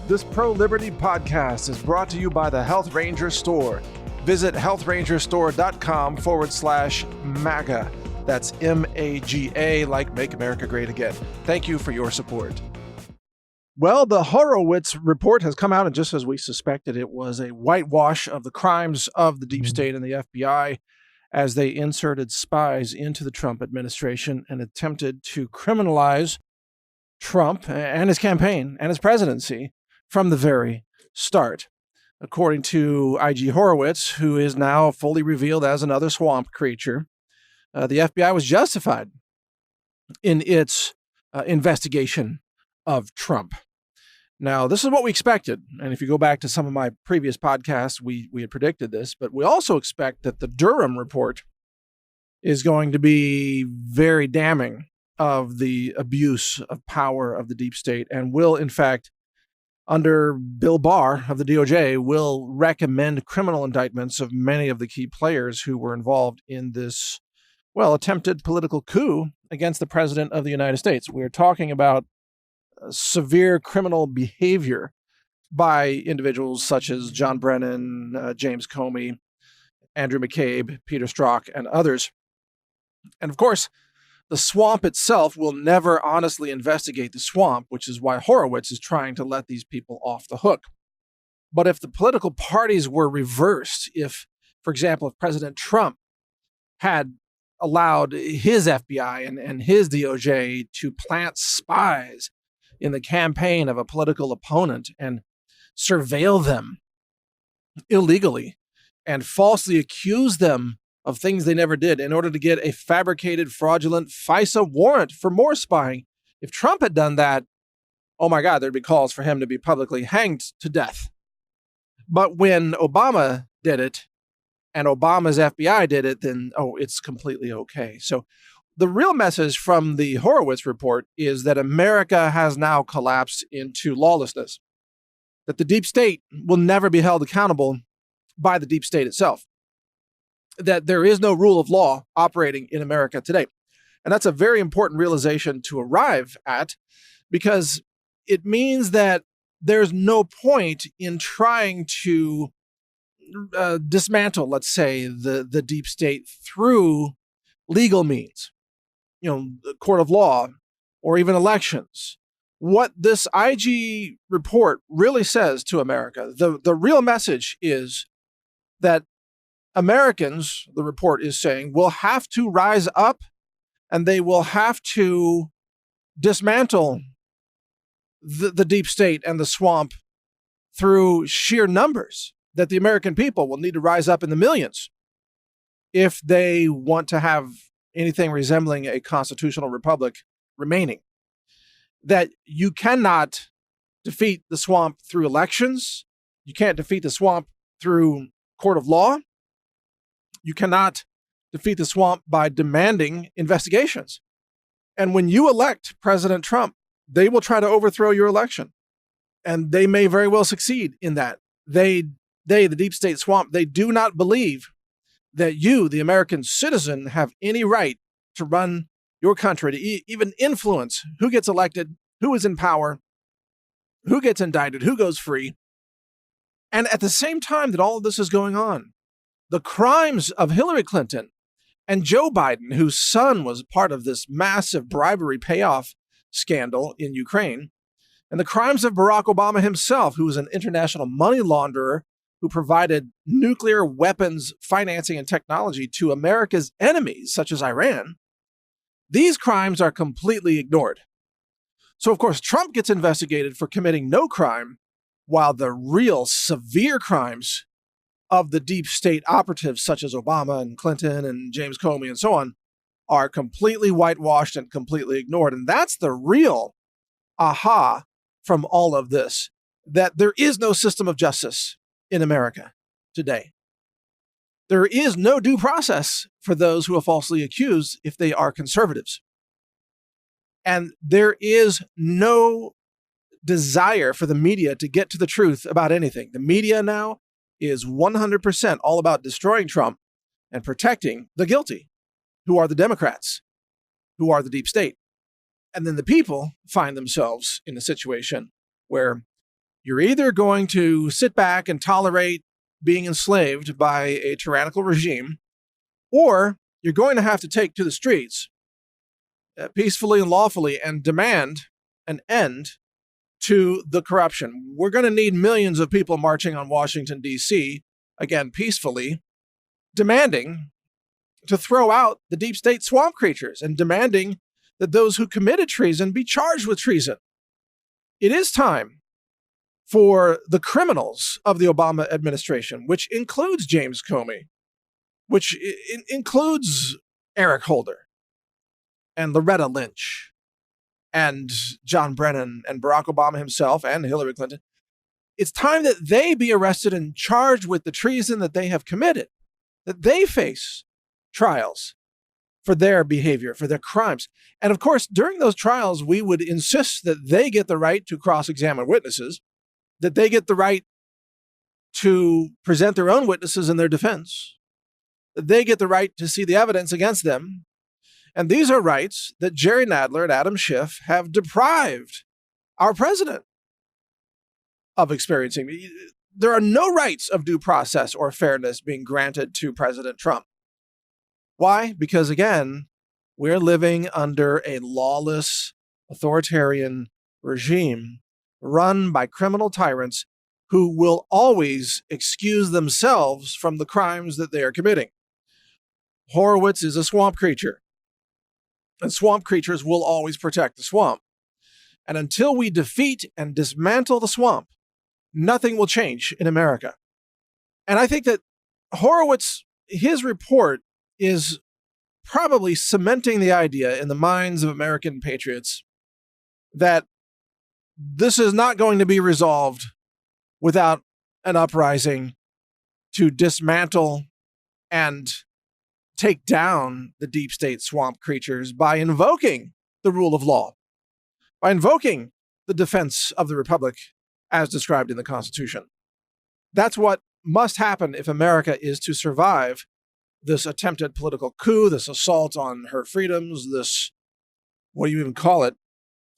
This pro-liberty podcast is brought to you by the Health Ranger Store. Visit healthrangerstore.com/MAGA. That's MAGA, like Make America Great Again. Thank you for your support. Well, the Horowitz report has come out, and just as we suspected, it was a whitewash of the crimes of the deep state and the FBI as they inserted spies into the Trump administration and attempted to criminalize Trump and his campaign and his presidency from the very start. According to IG Horowitz, who is now fully revealed as another swamp creature, the FBI was justified in its investigation of Trump. Now, this is what we expected. And if you go back to some of my previous podcasts, we had predicted this, but we also expect that the Durham report is going to be very damning of the abuse of power of the deep state and will, in fact, under Bill Barr of the DOJ, will recommend criminal indictments of many of the key players who were involved in this, attempted political coup against the president of the United States. We are talking about severe criminal behavior by individuals such as John Brennan, James Comey, Andrew McCabe, Peter Strzok, and others. And of course, the swamp itself will never honestly investigate the swamp, which is why Horowitz is trying to let these people off the hook. But if the political parties were reversed, if, for example, if President Trump had allowed his FBI and his DOJ to plant spies in the campaign of a political opponent and surveil them illegally and falsely accuse them of things they never did in order to get a fabricated, fraudulent FISA warrant for more spying. If Trump had done that, oh my God, there'd be calls for him to be publicly hanged to death. But when Obama did it and Obama's FBI did it, then, it's completely okay. So the real message from the Horowitz report is that America has now collapsed into lawlessness, that the deep state will never be held accountable by the deep state itself, that there is no rule of law operating in America today. And that's a very important realization to arrive at, because it means that there's no point in trying to dismantle, let's say, the deep state through legal means, the court of law or even elections. What this IG report really says to America, the real message is that Americans, the report is saying, will have to rise up and they will have to dismantle the deep state and the swamp through sheer numbers, that the American people will need to rise up in the millions if they want to have anything resembling a constitutional republic remaining. That you cannot defeat the swamp through elections. You can't defeat the swamp through court of law. You cannot defeat the swamp by demanding investigations. And when you elect President Trump, they will try to overthrow your election. And they may very well succeed in that. They, the deep state swamp, they do not believe that you, the American citizen, have any right to run your country, to even influence who gets elected, who is in power, who gets indicted, who goes free. And at the same time that all of this is going on, the crimes of Hillary Clinton and Joe Biden, whose son was part of this massive bribery payoff scandal in Ukraine, and the crimes of Barack Obama himself, who was an international money launderer who provided nuclear weapons financing and technology to America's enemies, such as Iran, these crimes are completely ignored. So, of course, Trump gets investigated for committing no crime, while the real severe crimes of the deep state operatives, such as Obama and Clinton and James Comey and so on, are completely whitewashed and completely ignored. And that's the real aha from all of this, that there is no system of justice in America today. There is no due process for those who are falsely accused if they are conservatives. And there is no desire for the media to get to the truth about anything. The media now is 100% all about destroying Trump and protecting the guilty, who are the Democrats, who are the deep state. And then the people find themselves in a situation where You're either going to sit back and tolerate being enslaved by a tyrannical regime, or you're going to have to take to the streets peacefully and lawfully and demand an end to the corruption. We're going to need millions of people marching on Washington, D.C., again, peacefully, demanding to throw out the deep state swamp creatures and demanding that those who committed treason be charged with treason. It is time for the criminals of the Obama administration, which includes James Comey, which includes Eric Holder and Loretta Lynch and John Brennan and Barack Obama himself and Hillary Clinton. It's time that they be arrested and charged with the treason that they have committed, that they face trials for their behavior, for their crimes. And of course, during those trials, we would insist that they get the right to cross-examine witnesses, that they get the right to present their own witnesses in their defense, that they get the right to see the evidence against them. And these are rights that Jerry Nadler and Adam Schiff have deprived our president of experiencing. There are no rights of due process or fairness being granted to President Trump. Why? Because, again, we're living under a lawless, authoritarian regime run by criminal tyrants who will always excuse themselves from the crimes that they are committing. Horowitz is a swamp creature, and swamp creatures will always protect the swamp. And until we defeat and dismantle the swamp, nothing will change in America. And I think that Horowitz, his report, is probably cementing the idea in the minds of American patriots that this is not going to be resolved without an uprising to dismantle and take down the deep state swamp creatures by invoking the rule of law, by invoking the defense of the republic as described in the Constitution. That's what must happen if America is to survive this attempted political coup, this assault on her freedoms, this, what do you even call it,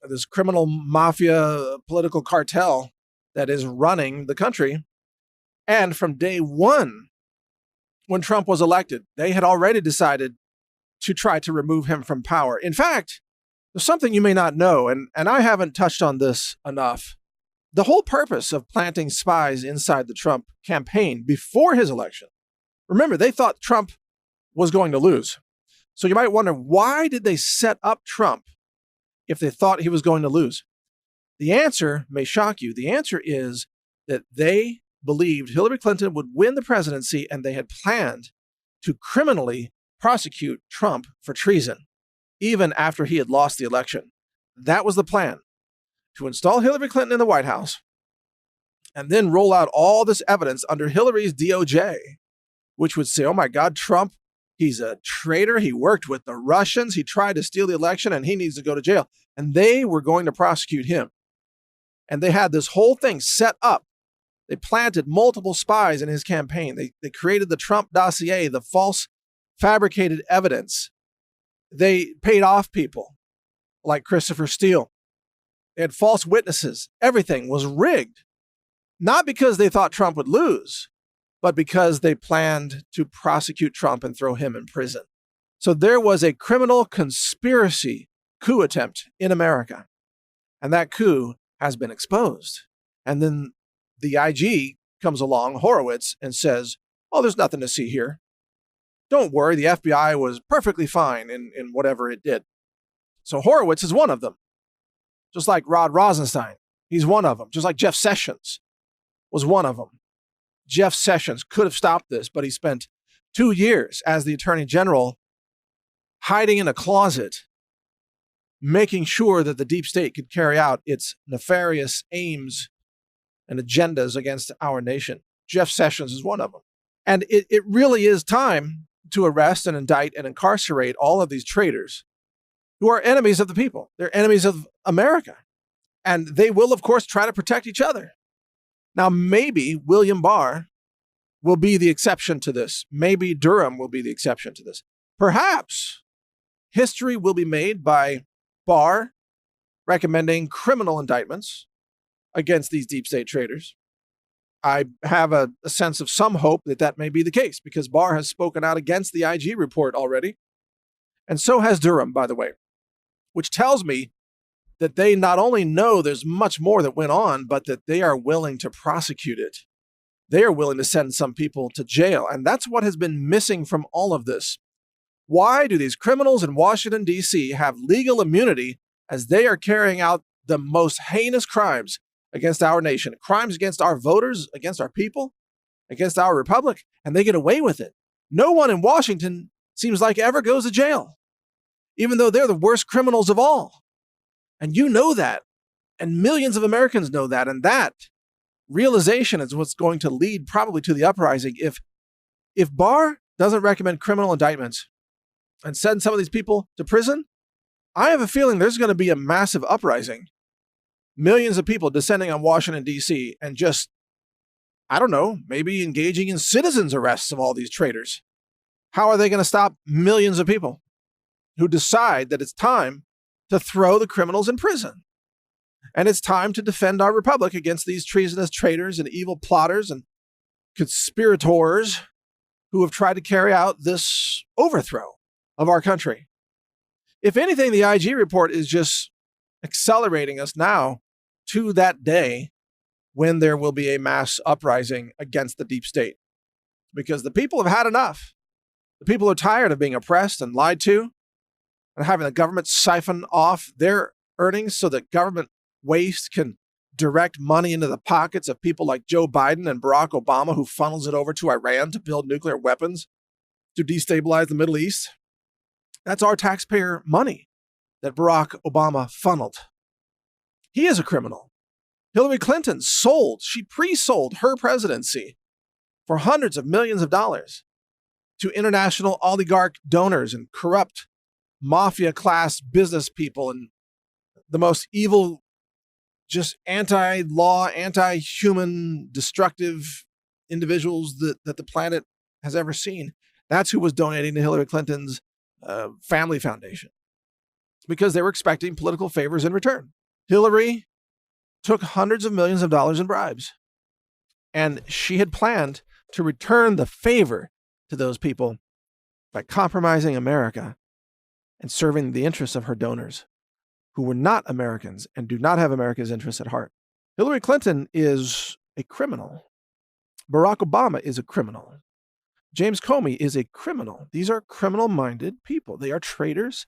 this criminal mafia political cartel that is running the country. And from day one, when Trump was elected, they had already decided to try to remove him from power. In fact, there's something you may not know, and I haven't touched on this enough. The whole purpose of planting spies inside the Trump campaign before his election, remember, they thought Trump was going to lose. So you might wonder, why did they set up Trump if they thought he was going to lose? The answer may shock you. The answer is that they believed Hillary Clinton would win the presidency, and they had planned to criminally prosecute Trump for treason, even after he had lost the election. That was the plan, to install Hillary Clinton in the White House and then roll out all this evidence under Hillary's DOJ, which would say, oh my God, Trump, he's a traitor. He worked with the Russians. He tried to steal the election and he needs to go to jail. And they were going to prosecute him. And they had this whole thing set up. They planted multiple spies in his campaign. They created the Trump dossier, the false fabricated evidence. They paid off people like Christopher Steele. They had false witnesses. Everything was rigged. Not because they thought Trump would lose, but because they planned to prosecute Trump and throw him in prison. So there was a criminal conspiracy coup attempt in America. And that coup has been exposed. And then the IG comes along, Horowitz, and says, oh, there's nothing to see here. Don't worry, the FBI was perfectly fine in whatever it did. So Horowitz is one of them. Just like Rod Rosenstein, he's one of them. Just like Jeff Sessions was one of them. Jeff Sessions could have stopped this, but he spent 2 years as the Attorney General hiding in a closet, making sure that the deep state could carry out its nefarious aims and agendas against our nation. Jeff Sessions is one of them. And it really is time to arrest and indict and incarcerate all of these traitors who are enemies of the people. They're enemies of America. And they will, of course, try to protect each other. Now, maybe William Barr will be the exception to this. Maybe Durham will be the exception to this. Perhaps history will be made by Barr recommending criminal indictments against these deep state traders. I have a sense of some hope that that may be the case because Barr has spoken out against the IG report already. And so has Durham, by the way, which tells me that they not only know there's much more that went on, but that they are willing to prosecute it. They are willing to send some people to jail. And that's what has been missing from all of this. Why do these criminals in Washington, D.C. have legal immunity as they are carrying out the most heinous crimes against our nation, crimes against our voters, against our people, against our republic, and they get away with it? No one in Washington seems like ever goes to jail, even though they're the worst criminals of all. And you know that, and millions of Americans know that, and that realization is what's going to lead probably to the uprising. If Barr doesn't recommend criminal indictments and send some of these people to prison, I have a feeling there's going to be a massive uprising. Millions of people descending on Washington, D.C. and just, I don't know, maybe engaging in citizens' arrests of all these traitors. How are they going to stop millions of people who decide that it's time to throw the criminals in prison? And it's time to defend our republic against these treasonous traitors and evil plotters and conspirators who have tried to carry out this overthrow of our country. If anything, the IG report is just accelerating us now to that day when there will be a mass uprising against the deep state. Because the people have had enough. The people are tired of being oppressed and lied to and having the government siphon off their earnings so that government waste can direct money into the pockets of people like Joe Biden and Barack Obama, who funnels it over to Iran to build nuclear weapons to destabilize the Middle East. That's our taxpayer money that Barack Obama funneled. He is a criminal. Hillary Clinton she pre-sold her presidency for hundreds of millions of dollars to international oligarch donors and corrupt mafia-class business people and the most evil, just anti-law, anti-human, destructive individuals that the planet has ever seen. That's who was donating to Hillary Clinton's family foundation because they were expecting political favors in return. Hillary took hundreds of millions of dollars in bribes, and she had planned to return the favor to those people by compromising America and serving the interests of her donors, who were not Americans and do not have America's interests at heart. Hillary Clinton is a criminal. Barack Obama is a criminal. James Comey is a criminal. These are criminal-minded people. They are traitors.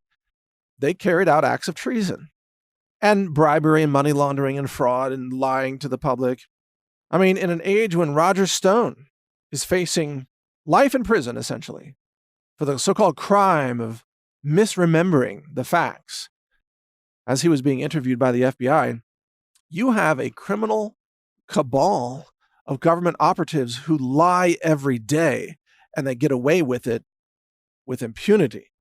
They carried out acts of treason and bribery and money laundering and fraud and lying to the public. I mean, in an age when Roger Stone is facing life in prison, essentially, for the so-called crime of misremembering the facts, as he was being interviewed by the FBI, you have a criminal cabal of government operatives who lie every day, and they get away with it with impunity,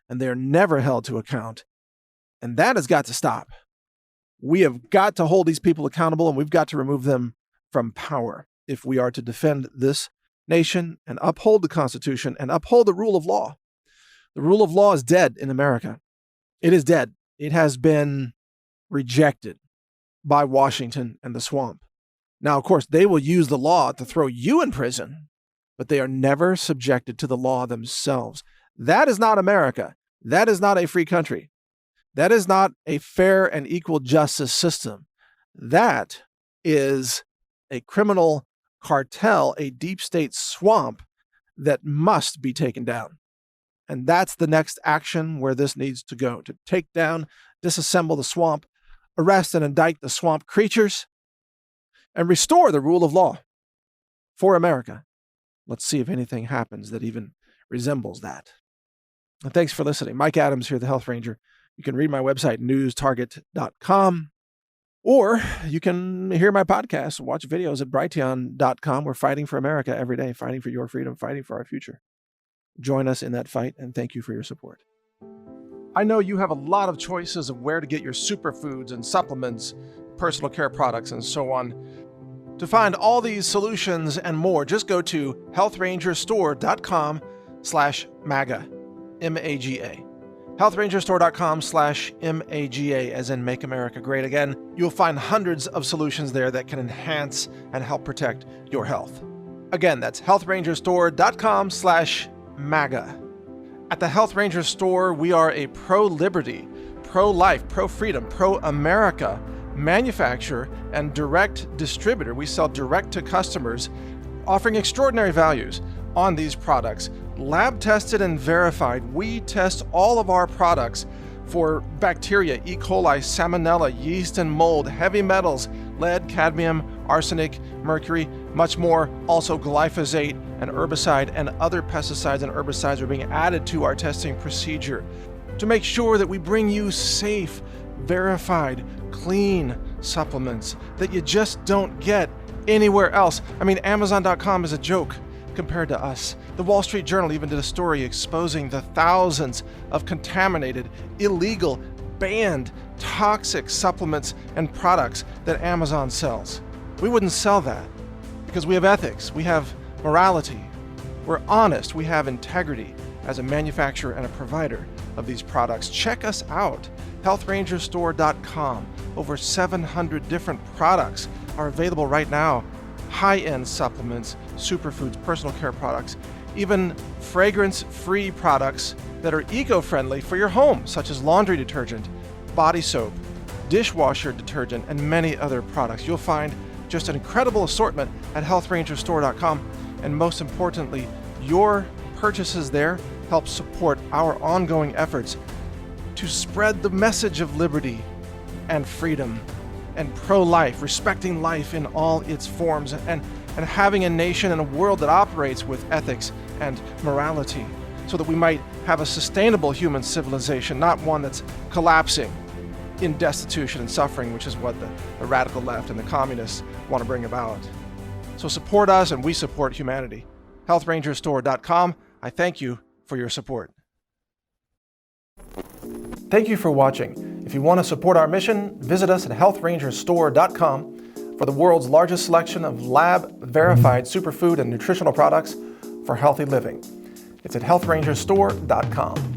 and they're never held to account. And that has got to stop. We have got to hold these people accountable, and we've got to remove them from power if we are to defend this nation and uphold the Constitution and uphold the rule of law. The rule of law is dead in America. It is dead. It has been rejected by Washington and the swamp. Now, of course, they will use the law to throw you in prison, but they are never subjected to the law themselves. That is not America. That is not a free country. That is not a fair and equal justice system. That is a criminal cartel, a deep state swamp that must be taken down. And that's the next action where this needs to go, to take down, disassemble the swamp, arrest and indict the swamp creatures, and restore the rule of law for America. Let's see if anything happens that even resembles that. And thanks for listening. Mike Adams here, the Health Ranger. You can read my website, newstarget.com, or you can hear my podcast, watch videos at brighteon.com. We're fighting for America every day, fighting for your freedom, fighting for our future. Join us in that fight, and thank you for your support. I know you have a lot of choices of where to get your superfoods and supplements, personal care products, and so on. To find all these solutions and more, just go to healthrangerstore.com/MAGA, M-A-G-A. HealthRangerStore.com/MAGA, as in Make America Great Again. You'll find hundreds of solutions there that can enhance and help protect your health. Again, that's HealthRangerStore.com/MAGA. At the Health Ranger Store, we are a pro-liberty, pro-life, pro-freedom, pro-America manufacturer and direct distributor. We sell direct to customers, offering extraordinary values on these products. Lab tested and verified. We test all of our products for bacteria, E. coli, salmonella, yeast and mold, heavy metals, lead, cadmium, arsenic, mercury, much more. Also glyphosate, an herbicide, and other pesticides and herbicides are being added to our testing procedure to make sure that we bring you safe, verified, clean supplements that you just don't get anywhere else. I mean, Amazon.com is a joke compared to us. The Wall Street Journal even did a story exposing the thousands of contaminated, illegal, banned, toxic supplements and products that Amazon sells. We wouldn't sell that because we have ethics, we have morality, we're honest, we have integrity as a manufacturer and a provider of these products. Check us out, HealthRangerStore.com. Over 700 different products are available right now. High-end supplements, superfoods, personal care products, even fragrance-free products that are eco-friendly for your home, such as laundry detergent, body soap, dishwasher detergent, and many other products. You'll find just an incredible assortment at HealthRangerStore.com, and most importantly, your purchases there help support our ongoing efforts to spread the message of liberty and freedom and pro-life, respecting life in all its forms, and having a nation and a world that operates with ethics and morality, so that we might have a sustainable human civilization, not one that's collapsing in destitution and suffering, which is what the radical left and the communists want to bring about. So support us and we support humanity. HealthRangerStore.com. I thank you for your support. Thank you for watching. If you want to support our mission, visit us at HealthRangerStore.com for the world's largest selection of lab-verified superfood and nutritional products for healthy living. It's at HealthRangerStore.com.